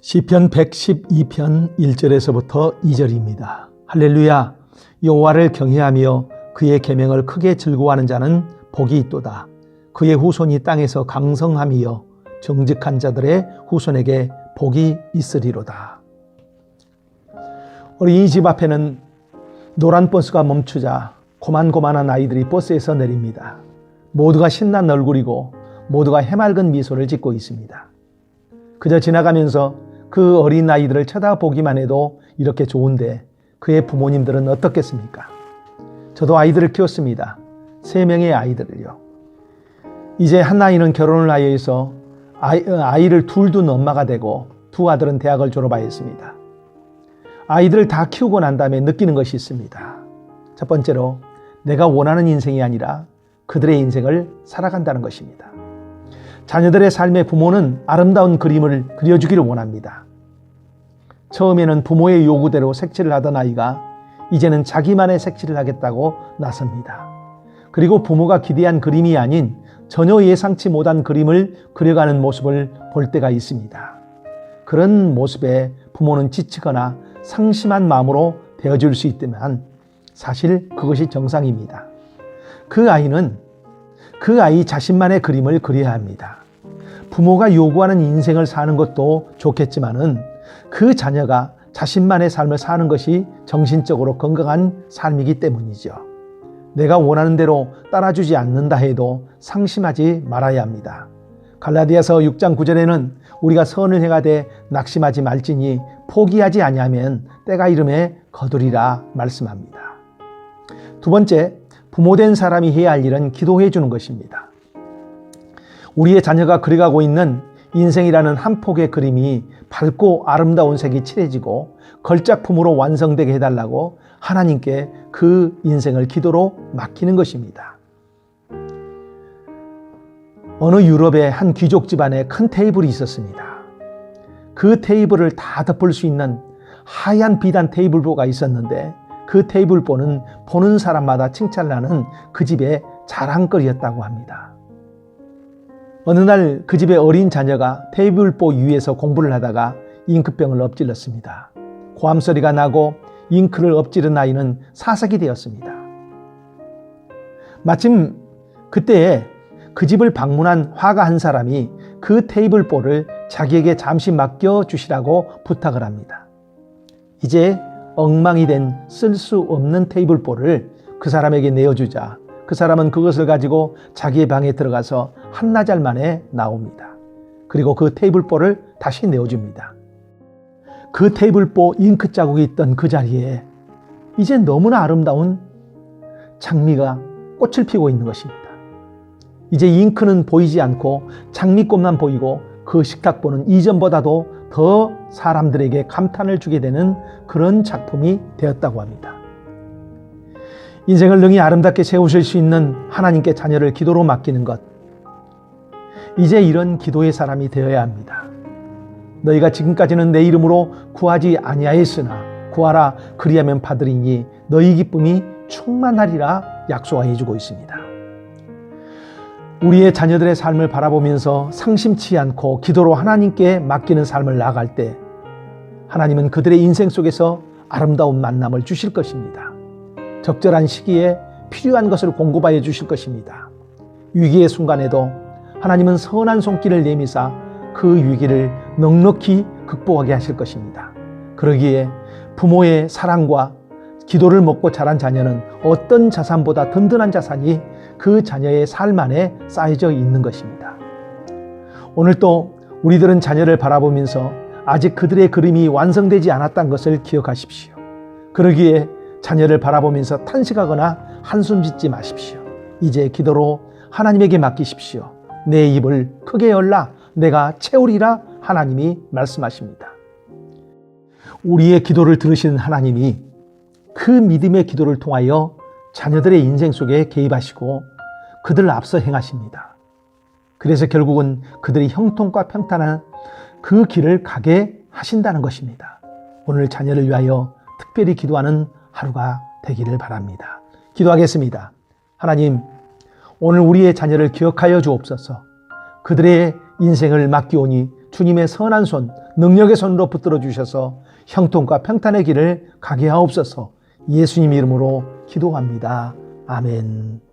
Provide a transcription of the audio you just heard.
시편 112편 1절에서부터 2절입니다. 할렐루야! 여호와를 경외하며 그의 계명을 크게 즐거워하는 자는 복이 있도다. 그의 후손이 땅에서 강성함이여 정직한 자들의 후손에게 복이 있으리로다. 어린이집 앞에는 노란 버스가 멈추자 고만고만한 아이들이 버스에서 내립니다. 모두가 신난 얼굴이고 모두가 해맑은 미소를 짓고 있습니다. 그저 지나가면서 그 어린 아이들을 쳐다보기만 해도 이렇게 좋은데 그의 부모님들은 어떻겠습니까? 저도 아이들을 키웠습니다. 3명의 아이들을요. 이제 한 아이는 결혼을 하여 있어 아이를 둘 둔 엄마가 되고 두 아들은 대학을 졸업하였습니다. 아이들을 다 키우고 난 다음에 느끼는 것이 있습니다. 첫 번째로 내가 원하는 인생이 아니라 그들의 인생을 살아간다는 것입니다. 자녀들의 삶에 부모는 아름다운 그림을 그려주기를 원합니다. 처음에는 부모의 요구대로 색칠을 하던 아이가 이제는 자기만의 색칠을 하겠다고 나섭니다. 그리고 부모가 기대한 그림이 아닌 전혀 예상치 못한 그림을 그려가는 모습을 볼 때가 있습니다. 그런 모습에 부모는 지치거나 상심한 마음으로 되어줄 수 있지만 사실 그것이 정상입니다. 그 아이는 그 아이 자신만의 그림을 그려야 합니다. 부모가 요구하는 인생을 사는 것도 좋겠지만은 그 자녀가 자신만의 삶을 사는 것이 정신적으로 건강한 삶이기 때문이죠. 내가 원하는 대로 따라주지 않는다 해도 상심하지 말아야 합니다. 갈라디아서 6장 9절에는 우리가 선을 행하되 낙심하지 말지니 포기하지 아니하면 때가 이름에 거두리라 말씀합니다. 두 번째, 부모된 사람이 해야 할 일은 기도해 주는 것입니다. 우리의 자녀가 그려가고 있는 인생이라는 한 폭의 그림이 밝고 아름다운 색이 칠해지고 걸작품으로 완성되게 해달라고 하나님께 그 인생을 기도로 맡기는 것입니다. 어느 유럽의 한 귀족 집안에 큰 테이블이 있었습니다. 그 테이블을 다 덮을 수 있는 하얀 비단 테이블보가 있었는데 그 테이블보는 보는 사람마다 칭찬을 하는 그 집의 자랑거리였다고 합니다. 어느 날 그 집의 어린 자녀가 테이블보 위에서 공부를 하다가 잉크병을 엎질렀습니다. 고함소리가 나고 잉크를 엎지른 아이는 사색이 되었습니다. 마침 그때에 그 집을 방문한 화가 한 사람이 그 테이블보를 자기에게 잠시 맡겨주시라고 부탁을 합니다. 이제 엉망이 된 쓸 수 없는 테이블보를 그 사람에게 내어주자 그 사람은 그것을 가지고 자기의 방에 들어가서 한나절 만에 나옵니다. 그리고 그 테이블보를 다시 내어줍니다. 그 테이블보 잉크 자국이 있던 그 자리에 이제 너무나 아름다운 장미가 꽃을 피우고 있는 것입니다. 이제 잉크는 보이지 않고 장미꽃만 보이고 그 식탁보는 이전보다도 더 사람들에게 감탄을 주게 되는 그런 작품이 되었다고 합니다. 인생을 능히 아름답게 세우실 수 있는 하나님께 자녀를 기도로 맡기는 것. 이제 이런 기도의 사람이 되어야 합니다. 너희가 지금까지는 내 이름으로 구하지 아니하였으나 구하라 그리하면 받으리니 너희 기쁨이 충만하리라 약속해 주고 있습니다. 우리의 자녀들의 삶을 바라보면서 상심치 않고 기도로 하나님께 맡기는 삶을 나아갈 때 하나님은 그들의 인생 속에서 아름다운 만남을 주실 것입니다. 적절한 시기에 필요한 것을 공급하여 주실 것입니다. 위기의 순간에도 하나님은 선한 손길을 내미사 그 위기를 넉넉히 극복하게 하실 것입니다. 그러기에 부모의 사랑과 기도를 먹고 자란 자녀는 어떤 자산보다 든든한 자산이 그 자녀의 삶 안에 쌓여져 있는 것입니다. 오늘 또 우리들은 자녀를 바라보면서 아직 그들의 그림이 완성되지 않았다는 것을 기억하십시오. 그러기에 자녀를 바라보면서 탄식하거나 한숨 짓지 마십시오. 이제 기도로 하나님에게 맡기십시오. 내 입을 크게 열라 내가 채우리라 하나님이 말씀하십니다. 우리의 기도를 들으시는 하나님이 그 믿음의 기도를 통하여 자녀들의 인생 속에 개입하시고 그들을 앞서 행하십니다. 그래서 결국은 그들이 형통과 평탄한 그 길을 가게 하신다는 것입니다. 오늘 자녀를 위하여 특별히 기도하는 하루가 되기를 바랍니다. 기도하겠습니다. 하나님, 오늘 우리의 자녀를 기억하여 주옵소서. 그들의 인생을 맡기오니 주님의 선한 손, 능력의 손으로 붙들어 주셔서 형통과 평탄의 길을 가게 하옵소서. 예수님 이름으로 기도합니다. 아멘.